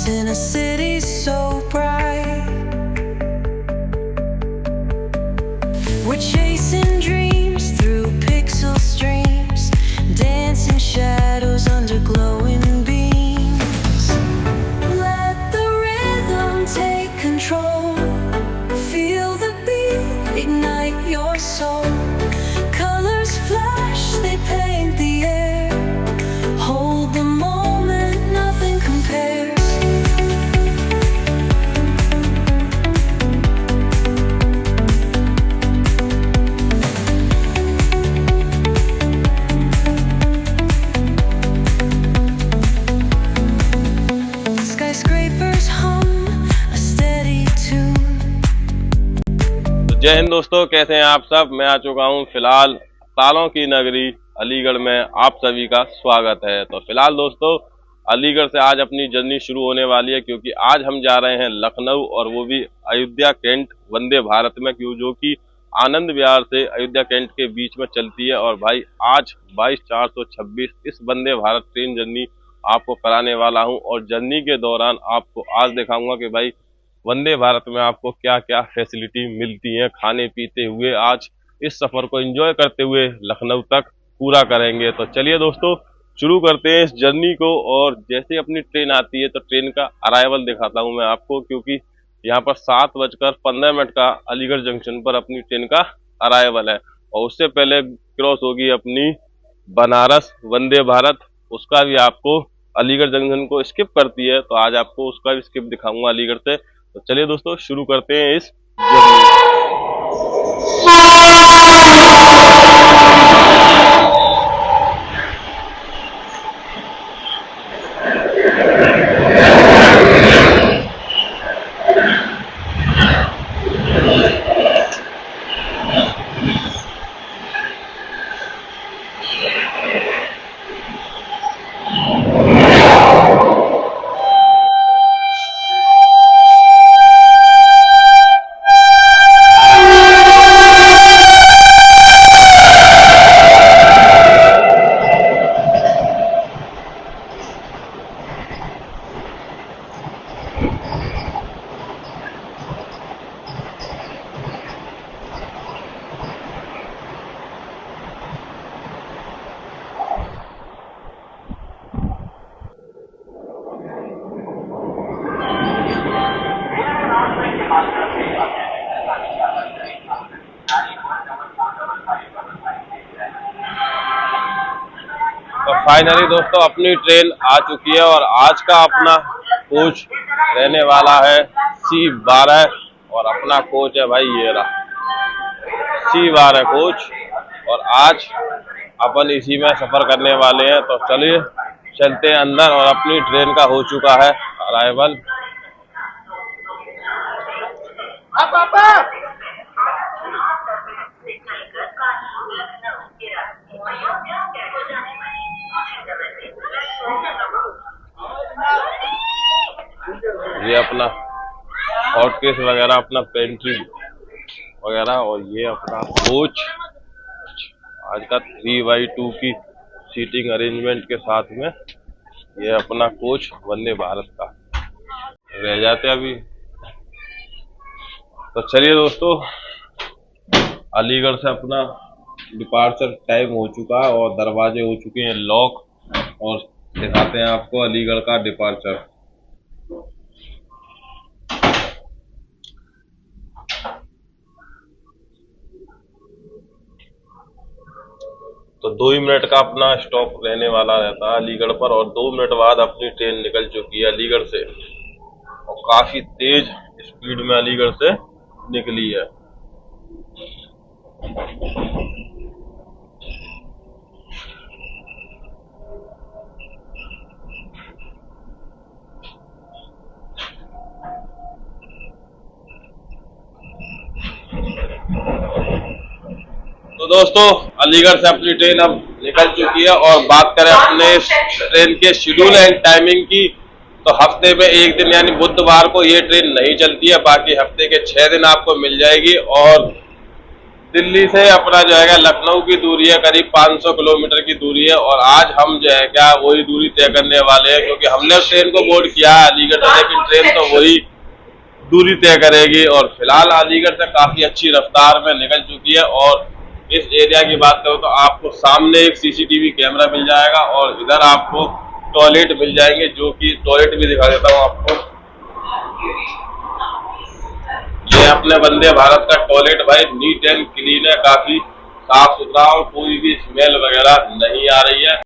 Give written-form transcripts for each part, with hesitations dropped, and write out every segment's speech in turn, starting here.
lost in a city so bright. We're chasing dreams through pixel streams, dancing shadows under glowing beams. Let the rhythm take control. Feel the beat, ignite your soul. Colors flash, they paint the air. Hold the moment, nothing compares. Skyscrapers hum a steady tune. तो जय हिंद दोस्तों, कैसे हैं आप सब। मैं आ चुका हूं फिलहाल तालों की नगरी अलीगढ़ में। आप सभी का स्वागत है। तो फिलहाल दोस्तों अलीगढ़ से आज अपनी जर्नी शुरू होने वाली है, क्योंकि आज हम जा रहे हैं लखनऊ, और वो भी अयोध्या कैंट वंदे भारत में, जो कि आनंद विहार से अयोध्या कैंट के बीच में चलती है। और भाई आज 22/426 इस वंदे भारत ट्रेन जर्नी आपको कराने वाला हूं। और जर्नी के दौरान आपको आज दिखाऊंगा कि भाई वंदे भारत में आपको क्या क्या फैसिलिटी मिलती हैं। खाने पीते हुए आज इस सफर को एंजॉय करते हुए लखनऊ तक पूरा करेंगे। तो चलिए दोस्तों शुरू करते हैं इस जर्नी को। और जैसे ही अपनी ट्रेन आती है तो ट्रेन का अराइवल दिखाता हूं मैं आपको, क्योंकि यहाँ पर 7:15 का अलीगढ़ जंक्शन पर अपनी ट्रेन का अराइवल है। और उससे पहले क्रॉस होगी अपनी बनारस वंदे भारत, उसका भी आपको अलीगढ़ जंक्शन को स्किप करती है, तो आज आपको उसका भी स्किप दिखाऊंगा अलीगढ़ से। तो चलिए दोस्तों शुरू करते हैं इस जर्नी। तो फाइनली दोस्तों अपनी ट्रेन आ चुकी है, और आज का अपना कोच रहने वाला है C12, और अपना कोच है भाई ये रहा C12 कोच। और आज अपन इसी में सफर करने वाले हैं। तो चलिए चलते हैं अंदर, और अपनी ट्रेन का हो चुका है अराइवल। ये अपना हॉटकेस वगैरह, अपना पेंट्री वगैरह, और ये अपना कोच आज का 3x2 की सीटिंग अरेंजमेंट के साथ में। ये अपना कोच वंदे भारत का रह जाते अभी। तो चलिए दोस्तों अलीगढ़ से अपना डिपार्चर टाइम हो चुका है, और दरवाजे हो चुके हैं लॉक, और दिखाते हैं आपको अलीगढ़ का डिपार्चर। तो 2 ही मिनट का अपना स्टॉप रहने वाला रहता है अलीगढ़ पर, और 2 मिनट बाद अपनी ट्रेन निकल चुकी है अलीगढ़ से, और काफी तेज स्पीड में अलीगढ़ से निकली है। तो दोस्तों अलीगढ़ से अपनी ट्रेन अब निकल चुकी है, और बात करें अपने ट्रेन के शेड्यूल एंड टाइमिंग की, तो हफ्ते में एक दिन यानी बुधवार को ये ट्रेन नहीं चलती है। बाकी हफ्ते के 6 दिन आपको मिल जाएगी, और दिल्ली से अपना जो है लखनऊ की दूरी है करीब 500 किलोमीटर की दूरी है, और आज हम जो है क्या वही दूरी तय करने वाले हैं, क्योंकि हमने ट्रेन को बोर्ड किया है अलीगढ़ से, लेकिन ट्रेन तो वही दूरी तय करेगी। और फिलहाल अलीगढ़ से काफी अच्छी रफ्तार में निकल चुकी है। और इस एरिया की बात करूं तो आपको सामने एक सीसीटीवी कैमरा मिल जाएगा, और इधर आपको टॉयलेट मिल जाएंगे, जो कि टॉयलेट भी दिखा देता हूं आपको। ये अपने वंदे भारत का टॉयलेट भाई नीट एंड क्लीन है, काफी साफ सुथरा, और कोई भी स्मेल वगैरह नहीं आ रही है।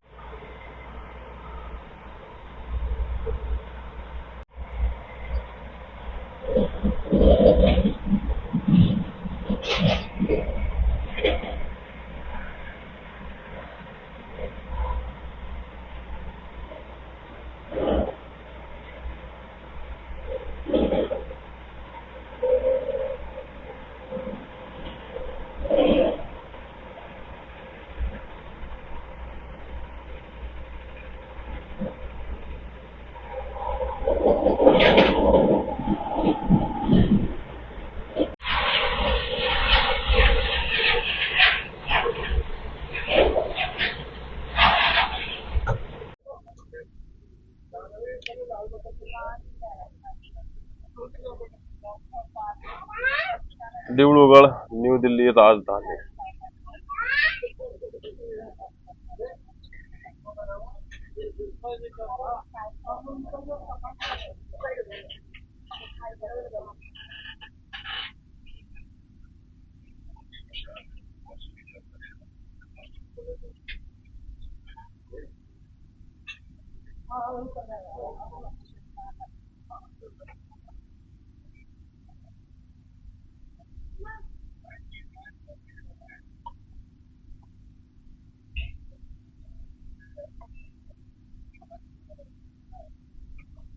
डिब्रूगढ़ न्यू दिल्ली राजधानी।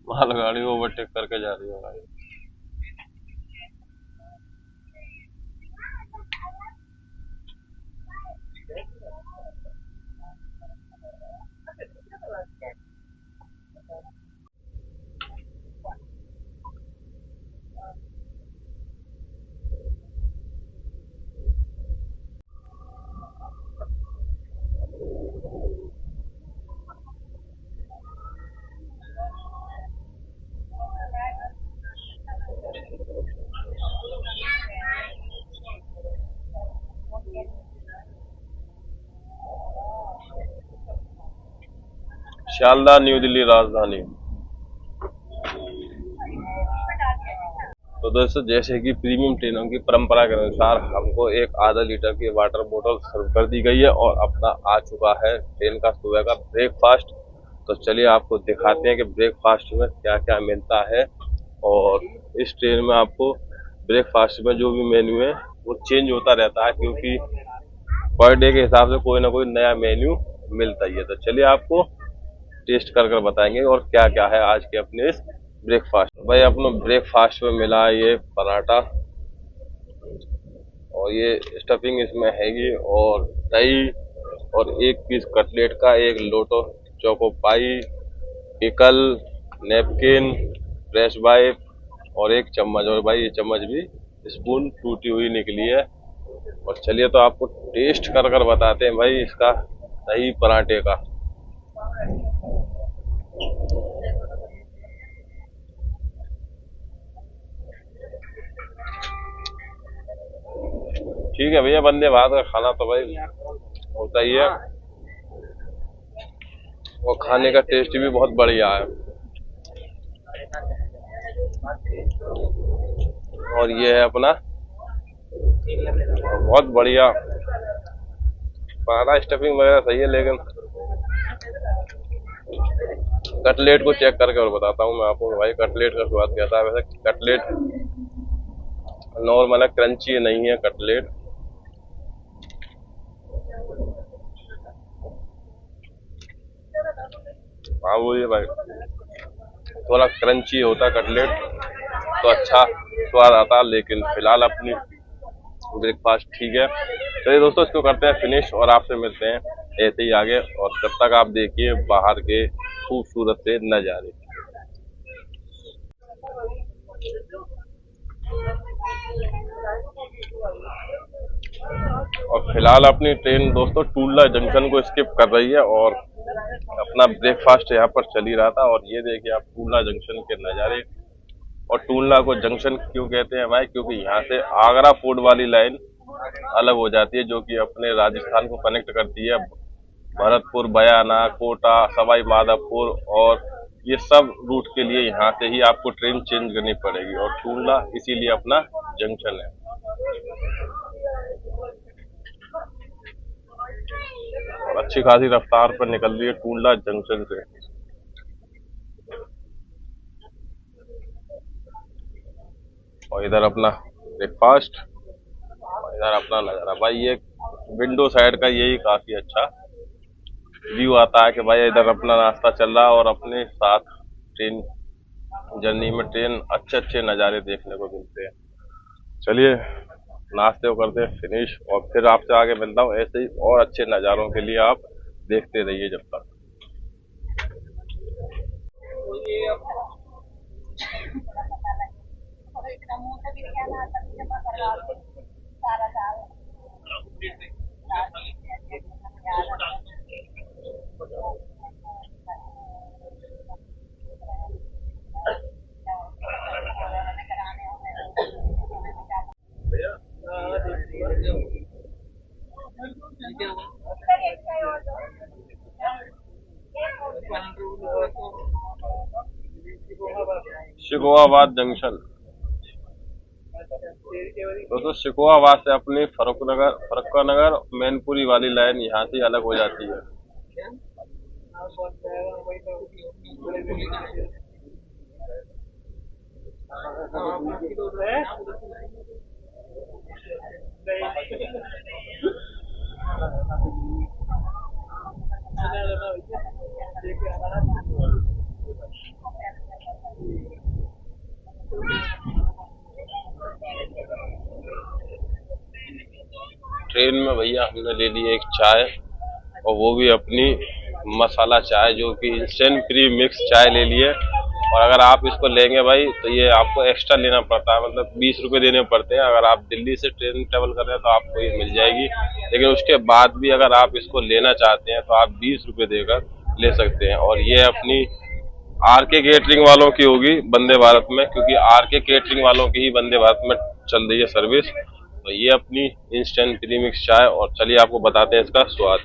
मालगाड़ी ओवरटेक करके जा रही है भाई। शालदा न्यू दिल्ली राजधानी। तो दोस्तों, जैसे कि प्रीमियम ट्रेनों की परंपरा के अनुसार हमको एक आधा लीटर की वाटर बोतल सर्व कर दी गई है, और अपना आ चुका है ट्रेन का सुबह का ब्रेकफास्ट। तो चलिए आपको दिखाते हैं कि ब्रेकफास्ट में क्या क्या मिलता है। और इस ट्रेन में आपको ब्रेकफास्ट में जो भी मेन्यू है वो चेंज होता रहता है, क्योंकि पर डे के हिसाब से कोई ना कोई नया मेन्यू मिलता ही है। तो चलिए आपको टेस्ट कर कर बताएंगे और क्या क्या है आज के अपने इस ब्रेकफास्ट। भाई अपने ब्रेकफास्ट में मिला ये पराठा, और ये स्टफिंग इसमें हैगी, और दही, और एक पीस कटलेट का, एक लोटो चोको पाई, पिकल, नैपकिन, फ्रेश वाइप, और एक चम्मच। और भाई ये चम्मच भी स्पून टूटी हुई निकली है। और चलिए तो आपको टेस्ट कर कर बताते हैं भाई इसका दही पराठे का। ठीक है भैया, वंदे भारत का खाना तो भाई होता ही है, और खाने का टेस्ट भी बहुत बढ़िया है। और ये है अपना बहुत बढ़िया पराठा, स्टफिंग वगैरह सही है, लेकिन कटलेट को चेक करके और बताता हूँ मैं आपको भाई कटलेट का स्वाद कैसा है। वैसे कटलेट नॉर्मल है, क्रंची नहीं है कटलेट। हाँ वो ये भाई थोड़ा क्रंची होता कटलेट तो अच्छा स्वाद आता, लेकिन फिलहाल अपनी ब्रेकफास्ट ठीक है। चलिए दोस्तों, इसको करते हैं फिनिश और आपसे मिलते हैं ऐसे ही आगे। और जब तक आप देखिए बाहर के खूबसूरत से नज़ारे। और फिलहाल अपनी ट्रेन दोस्तों टूंडला जंक्शन को स्किप कर रही है और अपना ब्रेकफास्ट यहाँ पर चल ही रहा था। और ये देखिए आप टूंडला जंक्शन के नज़ारे। और टूंडला को जंक्शन क्यों कहते हैं भाई, क्योंकि यहाँ से आगरा फोर्ट वाली लाइन अलग हो जाती है जो कि अपने राजस्थान को कनेक्ट करती है। भरतपुर, बयाना, कोटा, सवाई माधोपुर और ये सब रूट के लिए यहाँ से ही आपको ट्रेन चेंज करनी पड़ेगी और टूंडला इसीलिए अपना जंक्शन है। और अच्छी खासी रफ्तार पर निकल रही है टूंडला जंक्शन से। और इधर अपना ब्रेकफास्ट और इधर अपना नजारा। भाई ये विंडो साइड का यही काफी अच्छा व्यू आता है कि भाई इधर अपना रास्ता चल रहा है और अपने साथ ट्रेन जर्नी में ट्रेन अच्छे अच्छे नज़ारे देखने को मिलते हैं। चलिए नाश्ते को करते हैं फिनिश और फिर आपसे आगे मिलता हूँ। ऐसे ही और अच्छे नज़ारों के लिए आप देखते रहिए जब तक। शिकोहाबाद जंक्शन दोस्तों, शिकोहाबाद से अपनी फर्रुखनगर मैनपुरी वाली लाइन यहाँ से अलग हो जाती है। ट्रेन में भैया हमने ले ली एक चाय और वो भी अपनी मसाला चाय जो कि इंस्टेंट प्री मिक्स चाय ले लिए। और अगर आप इसको लेंगे भाई तो ये आपको एक्स्ट्रा लेना पड़ता है, मतलब 20 रुपये देने पड़ते हैं। अगर आप दिल्ली से ट्रेन ट्रेवल कर रहे हैं तो आपको ये मिल जाएगी, लेकिन उसके बाद भी अगर आप इसको लेना चाहते हैं तो आप 20 रुपये देकर ले सकते हैं। और ये अपनी आरके केटरिंग वालों की होगी वंदे भारत में, क्योंकि आरके केटरिंग वालों की ही वंदे भारत में चल रही है सर्विस। तो ये अपनी इंस्टेंट प्री मिक्स चाय। और चलिए आपको बताते हैं इसका स्वाद।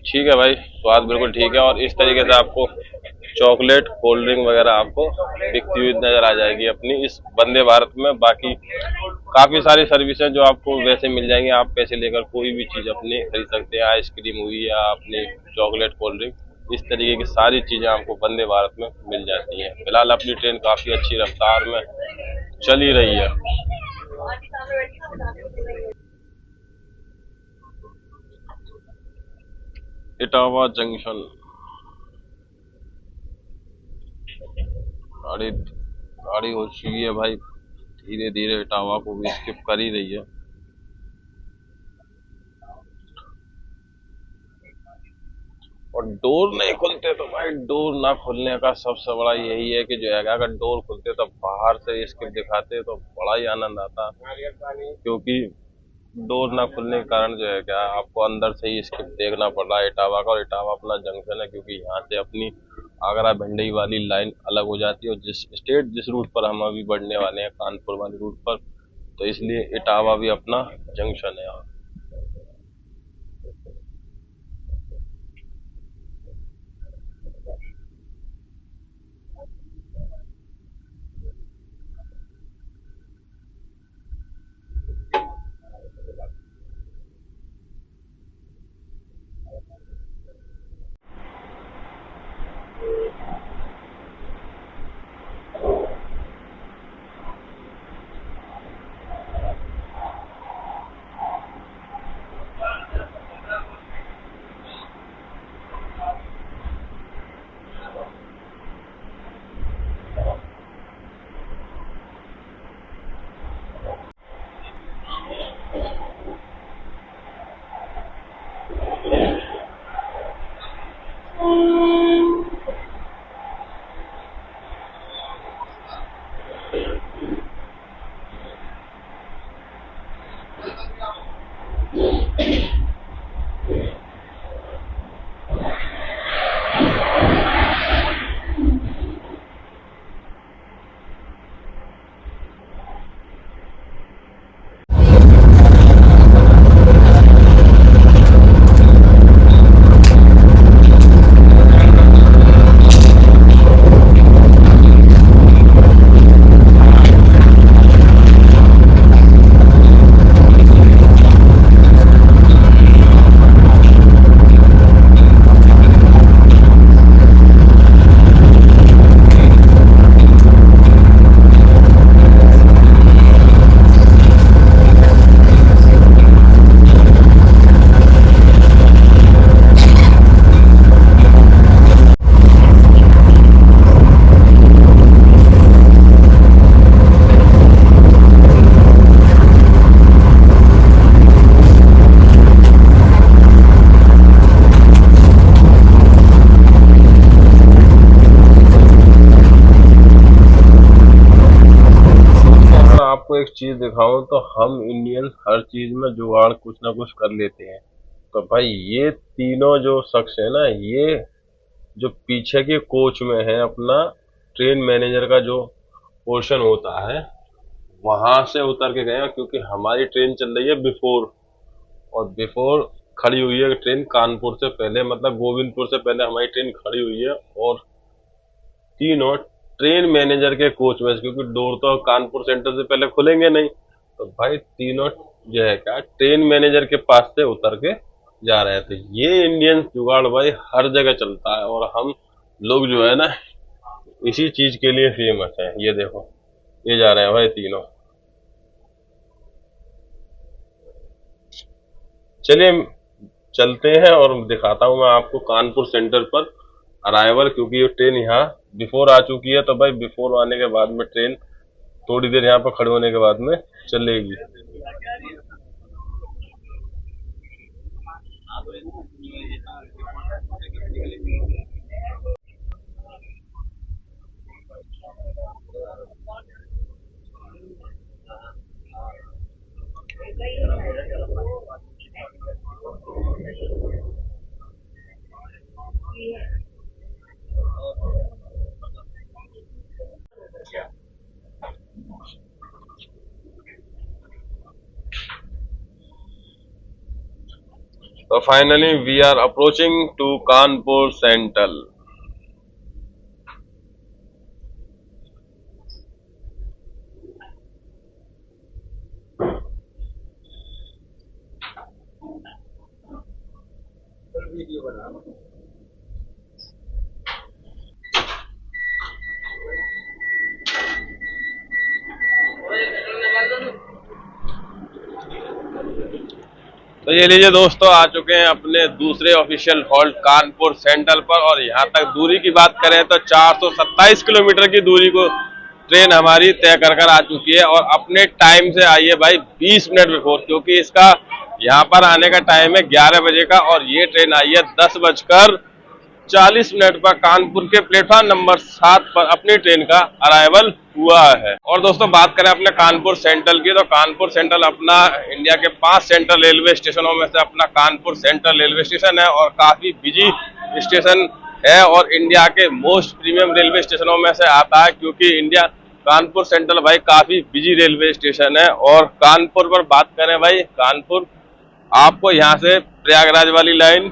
ठीक है भाई, स्वाद बिल्कुल ठीक है। और इस तरीके से आपको चॉकलेट, कोल्ड ड्रिंक वगैरह आपको बिकती हुई नजर आ जाएगी अपनी इस वंदे भारत में। बाकी काफी सारी सर्विसेज जो आपको वैसे मिल जाएंगी, आप पैसे लेकर कोई भी चीज अपनी खरीद सकते हैं। आइसक्रीम हुई या अपनी चॉकलेट, कोल्ड ड्रिंक, इस तरीके की सारी चीजें आपको वंदे भारत में मिल जाती हैं। फिलहाल अपनी ट्रेन काफी अच्छी रफ्तार में चल ही रही है। इटावा जंक्शन गाड़ी हो चुकी है भाई, धीरे धीरे इटावा को भी स्किप कर ही रही है। और डोर नहीं खुलते तो भाई, डोर ना खुलने का सबसे बड़ा यही है कि जो है अगर डोर खुलते तो बाहर से स्किप दिखाते तो बड़ा ही आनंद आता, क्योंकि डोर ना खुलने के कारण जो है क्या आपको अंदर से ही स्किप देखना पड़ रहा है इटावा का। और इटावा अपना जंक्शन है, क्योंकि यहाँ से अपनी आगरा भिंडई वाली लाइन अलग हो जाती है। और जिस रूट पर हम अभी बढ़ने वाले हैं, कानपुर वाले रूट पर, तो इसलिए इटावा भी अपना जंक्शन है यहाँ। आपको एक चीज दिखाऊं तो हम इंडियंस हर चीज में जुगाड़ कुछ ना कुछ कर लेते हैं। तो भाई ये तीनों जो शख्स है ना, ये जो पीछे के कोच में है, अपना ट्रेन मैनेजर का जो पोर्शन होता है वहां से उतर के गए हैं, क्योंकि हमारी ट्रेन चल रही है बिफोर, और बिफोर खड़ी हुई है ट्रेन कानपुर से पहले, मतलब गोविंदपुर से पहले हमारी ट्रेन खड़ी हुई है। और तीनों ट्रेन मैनेजर के कोच में, क्योंकि डोर तो कानपुर सेंटर से पहले खुलेंगे नहीं, तो भाई तीनों जो है क्या ट्रेन मैनेजर के पास से उतर के जा रहे थे। ये इंडियन जुगाड़ भाई हर जगह चलता है, और हम लोग जो है ना इसी चीज के लिए फेमस है। ये देखो, ये जा रहे हैं भाई तीनों। चलिए चलते हैं और दिखाता हूँ मैं आपको कानपुर सेंटर पर अराइवल, क्योंकि ये ट्रेन यहाँ बिफोर आ चुकी है। तो भाई बिफोर आने के बाद में ट्रेन थोड़ी देर यहाँ पर खड़े होने के बाद में चलेगी। So finally we are approaching to Kanpur Central. तो ये लीजिए दोस्तों, आ चुके हैं अपने दूसरे ऑफिशियल हॉल्ट कानपुर सेंट्रल पर। और यहाँ तक दूरी की बात करें तो 427 किलोमीटर की दूरी को ट्रेन हमारी तय कर आ चुकी है। और अपने टाइम से आई है भाई 20 मिनट बिफोर, क्योंकि इसका यहाँ पर आने का टाइम है 11 बजे का, और ये ट्रेन आई है 10:40 पर कानपुर के प्लेटफॉर्म नंबर 7 पर अपनी ट्रेन का अराइवल हुआ है। और दोस्तों बात करें अपने कानपुर सेंट्रल की, तो कानपुर सेंट्रल अपना इंडिया के 5 सेंट्रल रेलवे स्टेशनों में से अपना कानपुर सेंट्रल रेलवे स्टेशन है, और काफी बिजी स्टेशन है, और इंडिया के मोस्ट प्रीमियम रेलवे स्टेशनों में से आता है, क्योंकि इंडिया कानपुर सेंट्रल भाई काफी बिजी रेलवे स्टेशन है। और कानपुर पर बात करें भाई, कानपुर आपको यहाँ से प्रयागराज वाली लाइन,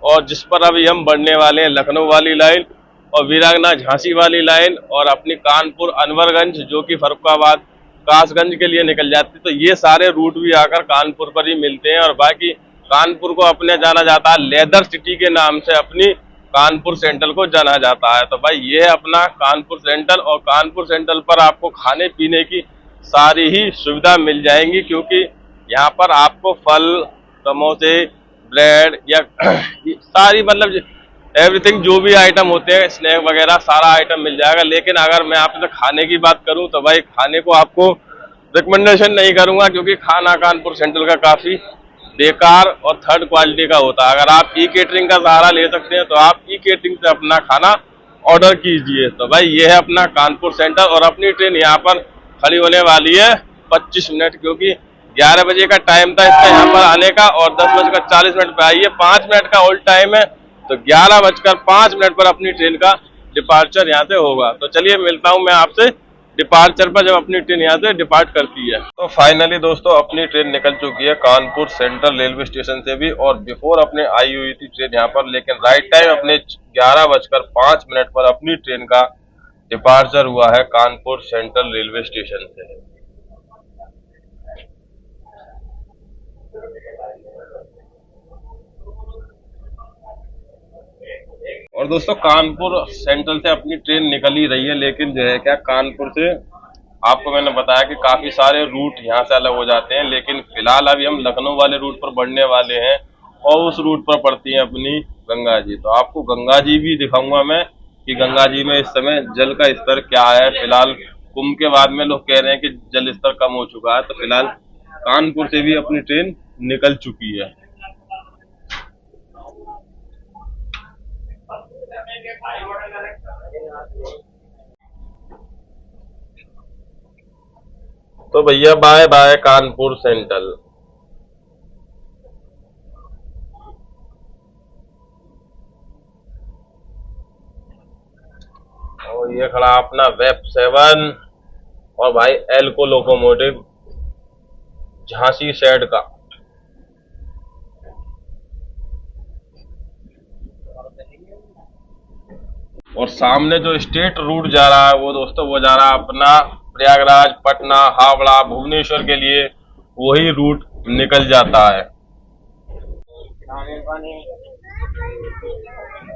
और जिस पर अभी हम बढ़ने वाले हैं लखनऊ वाली लाइन, और वीरांगना झांसी वाली लाइन, और अपनी कानपुर अनवरगंज जो कि फर्रुखाबाद कासगंज के लिए निकल जाती है। तो ये सारे रूट भी आकर कानपुर पर ही मिलते हैं। और बाकी कानपुर को अपने जाना जाता है लेदर सिटी के नाम से, अपनी कानपुर सेंट्रल को जाना जाता है। तो भाई ये अपना कानपुर सेंट्रल, और कानपुर सेंट्रल पर आपको खाने पीने की सारी ही सुविधा मिल जाएंगी, क्योंकि यहाँ पर आपको फल, समोसे, ब्रेड या सारी मतलब एवरीथिंग जो भी आइटम होते हैं, स्नैक वगैरह सारा आइटम मिल जाएगा। लेकिन अगर मैं आपसे खाने की बात करूं तो भाई खाने को आपको रिकमेंडेशन नहीं करूंगा, क्योंकि खाना कानपुर सेंट्रल का काफी बेकार और थर्ड क्वालिटी का होता है। अगर आप ई केटरिंग का सहारा ले सकते हैं तो आप ई केटरिंग से अपना खाना ऑर्डर कीजिए। तो भाई ये है अपना कानपुर सेंट्रल, और अपनी ट्रेन यहाँ पर खड़ी होने वाली है 25 मिनट, क्योंकि 11 बजे का टाइम था इसका यहाँ पर आने का और 10:40 पे आई है। 5 मिनट का होल्ड टाइम है, तो 11:05 पर अपनी ट्रेन का डिपार्चर यहाँ से होगा। तो चलिए मिलता हूँ मैं आपसे डिपार्चर पर, जब अपनी ट्रेन यहाँ से डिपार्ट करती है। तो फाइनली दोस्तों अपनी ट्रेन निकल चुकी है कानपुर सेंट्रल रेलवे स्टेशन से भी, और बिफोर अपने आई हुई थी ट्रेन यहाँ पर, लेकिन राइट टाइम अपने 11:05 पर अपनी ट्रेन का डिपार्चर हुआ है कानपुर सेंट्रल रेलवे स्टेशन से। और दोस्तों कानपुर सेंट्रल से अपनी ट्रेन निकल ही रही है, लेकिन जो है क्या, कानपुर से आपको मैंने बताया कि काफी सारे रूट यहाँ से अलग हो जाते हैं, लेकिन फिलहाल अभी हम लखनऊ वाले रूट पर बढ़ने वाले हैं और उस रूट पर पड़ती है अपनी गंगा जी। तो आपको गंगा जी भी दिखाऊंगा मैं कि गंगा जी में इस समय जल का स्तर क्या है। फिलहाल कुंभ के बाद में लोग कह रहे हैं कि जल स्तर कम हो चुका है, तो फिलहाल कानपुर से भी अपनी ट्रेन निकल चुकी है। तो भैया बाय बाय कानपुर सेंट्रल। और ये खड़ा अपना वेब 7 और भाई एल्को लोकोमोटिव झांसी साइड का। और सामने जो स्टेट रूट जा रहा है वो दोस्तों वो जा रहा है अपना प्रयागराज, पटना, हावड़ा, भुवनेश्वर के लिए वही रूट निकल जाता है।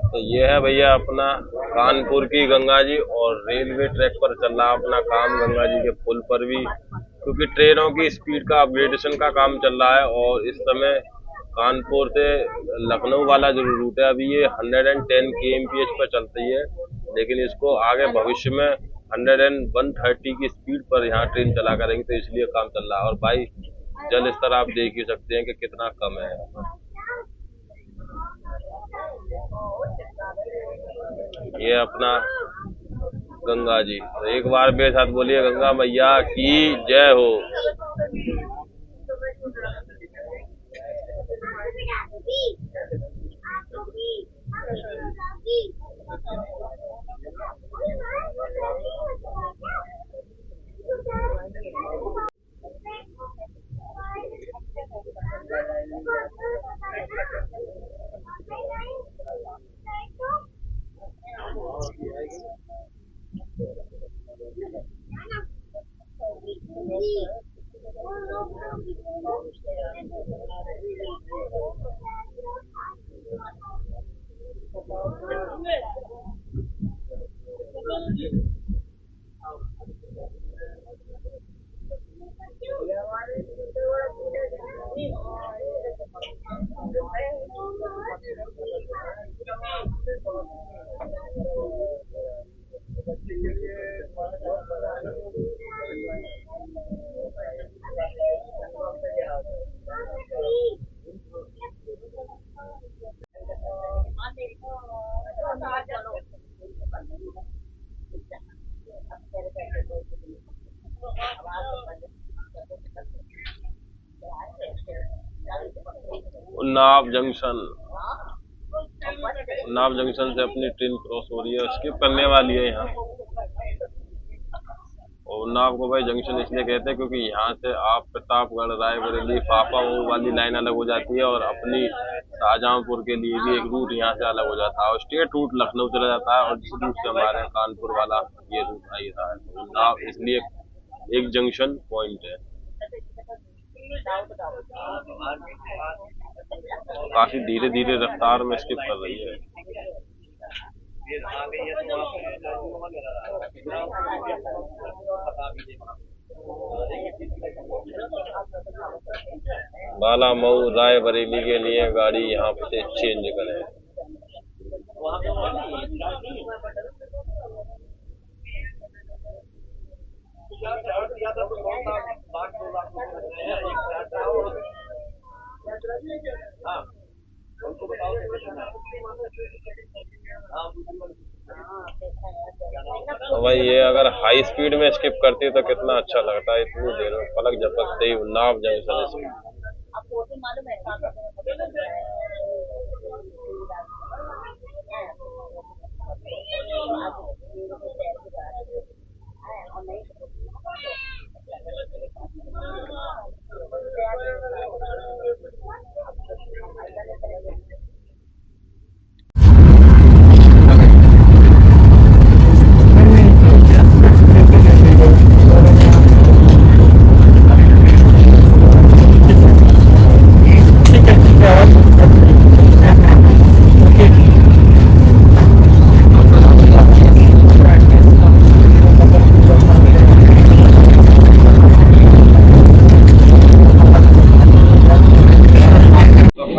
तो ये है भैया अपना कानपुर की गंगा जी, और रेलवे ट्रैक पर चल रहा अपना काम गंगा जी के पुल पर भी, क्योंकि ट्रेनों की स्पीड का अपग्रेडेशन का काम चल रहा है। और इस समय कानपुर से लखनऊ वाला जो रूट है अभी ये 110 kmph पर चलती है, लेकिन इसको आगे भविष्य में 130 की स्पीड पर यहाँ ट्रेन चला करेंगे, तो इसलिए काम चल रहा है। और भाई जल स्तर आप देख ही सकते हैं कि कितना कम है। ये अपना गंगा जी, तो एक बार मेरे साथ बोलिए गंगा मैया की जय हो। उन्नाव जंक्शन से अपनी ट्रेन क्रॉस हो रही है, स्किप करने वाली है यहाँ। और उन्नाव को भाई जंक्शन इसलिए कहते हैं क्योंकि यहाँ से आप प्रतापगढ़, रायबरेली, फाफा वो वाली लाइन अलग हो जाती है, और अपनी शाहजहांपुर के लिए भी एक रूट यहाँ से अलग हो जाता है, और स्टेट रूट लखनऊ चला जाता है, और जिस रूट से हमारे कानपुर वाला ये रूट आ ही रहा है। तो उन्नाव इसलिए एक जंक्शन पॉइंट है। काफी धीरे धीरे रफ्तार में स्किप कर रही है। बालामऊ रायबरेली के लिए गाड़ी यहाँ से चेंज करें। तो भाई ये अगर हाई स्पीड में स्किप करती तो कितना अच्छा लगता है, इतनी देर में पलक झपकते ही नाव जंक्शन स्पीड।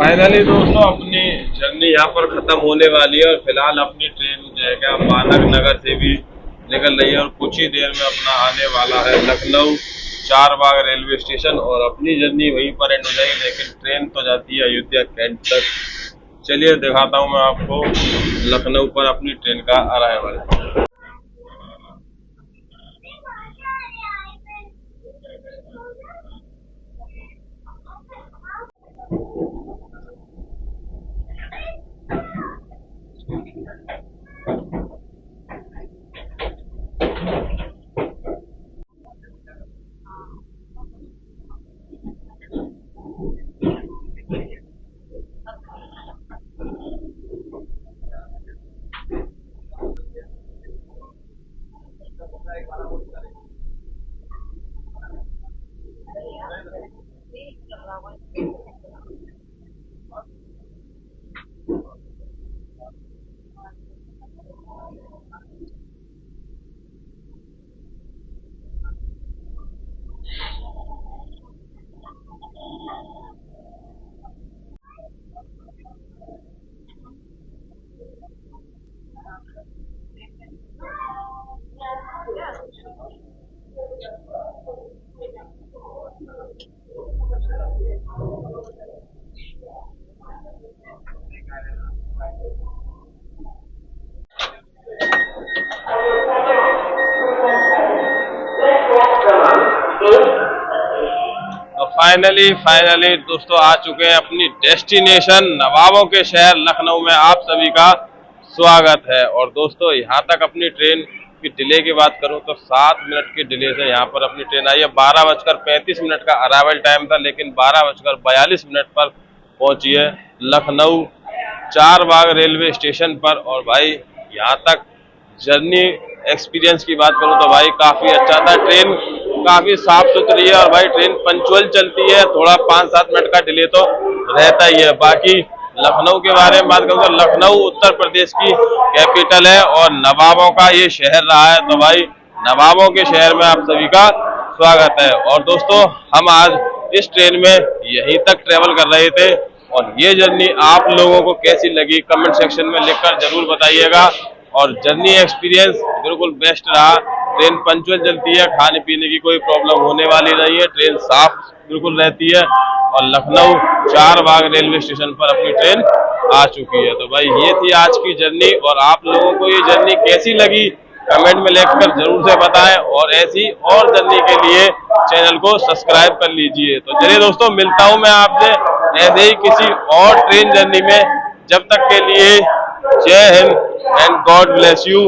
फाइनली दोस्तों अपनी जर्नी यहाँ पर खत्म होने वाली है और फिलहाल अपनी ट्रेन जो है क्या मानक नगर से भी निकल रही है और कुछ ही देर में अपना आने वाला है लखनऊ चारबाग रेलवे स्टेशन और अपनी जर्नी वहीं पर एंड हो जाएगी, लेकिन ट्रेन तो जाती है अयोध्या कैंट तक। चलिए दिखाता हूँ मैं आपको लखनऊ पर अपनी ट्रेन का अराइवल। फाइनली दोस्तों आ चुके हैं अपनी डेस्टिनेशन नवाबों के शहर लखनऊ में। आप सभी का स्वागत है। और दोस्तों यहाँ तक अपनी ट्रेन की डिले की बात करूं तो 7 मिनट की डिले से यहाँ पर अपनी ट्रेन आई है। 12:35 का अराइवल टाइम था, लेकिन 12:42 पर पहुंची है लखनऊ चारबाग रेलवे स्टेशन पर। और भाई यहाँ तक जर्नी एक्सपीरियंस की बात करूं तो भाई काफी अच्छा था। ट्रेन काफी साफ सुथरी है और भाई ट्रेन पंचुअल चलती है। थोड़ा 5-7 मिनट का डिले तो रहता ही है। बाकी लखनऊ के बारे में बात करूं तो लखनऊ उत्तर प्रदेश की कैपिटल है और नवाबों का ये शहर रहा है। तो भाई नवाबों के शहर में आप सभी का स्वागत है। और दोस्तों हम आज इस ट्रेन में यहीं तक ट्रेवल कर रहे थे और ये जर्नी आप लोगों को कैसी लगी कमेंट सेक्शन में लिखकर जरूर बताइएगा। और जर्नी एक्सपीरियंस बिल्कुल बेस्ट रहा। ट्रेन पंचुअल चलती है, खाने पीने की कोई प्रॉब्लम होने वाली नहीं है, ट्रेन साफ बिल्कुल रहती है और लखनऊ चारबाग रेलवे स्टेशन पर अपनी ट्रेन आ चुकी है। तो भाई ये थी आज की जर्नी और आप लोगों को ये जर्नी कैसी लगी कमेंट में लिखकर जरूर से बताएं और ऐसी और जर्नी के लिए चैनल को सब्सक्राइब कर लीजिए। तो चलिए दोस्तों मिलता हूं मैं आपसे ऐसे ही किसी और ट्रेन जर्नी में। जब तक के लिए जय Hind and God bless you.